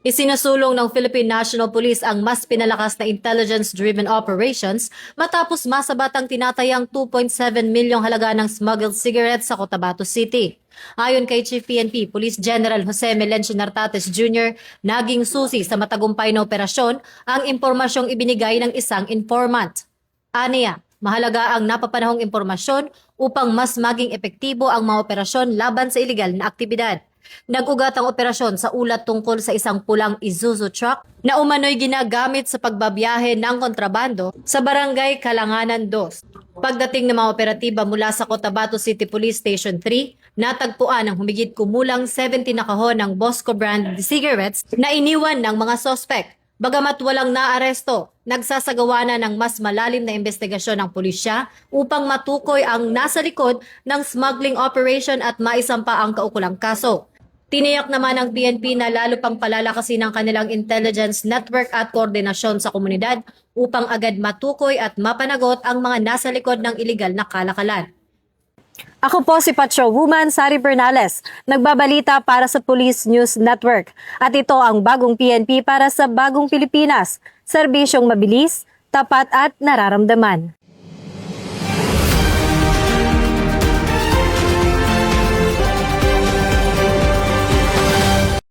Isinusulong ng Philippine National Police ang mas pinalakas na intelligence-driven operations matapos masabatang tinatayang 2.7 milyong halaga ng smuggled cigarettes sa Cotabato City. Ayon kay Chief PNP Police General Jose Melencio Nartates Jr., naging susi sa matagumpay na operasyon ang impormasyong ibinigay ng isang informant. Aniya, mahalaga ang napapanahong impormasyon upang mas maging epektibo ang mga operasyon laban sa iligal na aktibidad. Nag-ugat ang operasyon sa ulat tungkol sa isang pulang Isuzu truck na umano'y ginagamit sa pagbabiyahe ng kontrabando sa barangay Kalanganan 2. Pagdating ng mga operatiba mula sa Cotabato City Police Station 3, natagpuan ang humigit kumulang 70 na kahon ng Bosco brand cigarettes na iniwan ng mga sospek. Bagamat walang naaresto, nagsasagawa na ng mas malalim na investigasyon ng pulisya upang matukoy ang nasa likod ng smuggling operation at maisampa ang kaukulang kaso. Tiniyak naman ng PNP na lalo pang palalakasin ang kanilang intelligence network at koordinasyon sa komunidad upang agad matukoy at mapanagot ang mga nasa likod ng iligal na kalakalan. Ako po si Patrol Woman Sari Bernales, nagbabalita para sa Police News Network. At ito ang bagong PNP para sa bagong Pilipinas, serbisyong mabilis, tapat at nararamdaman.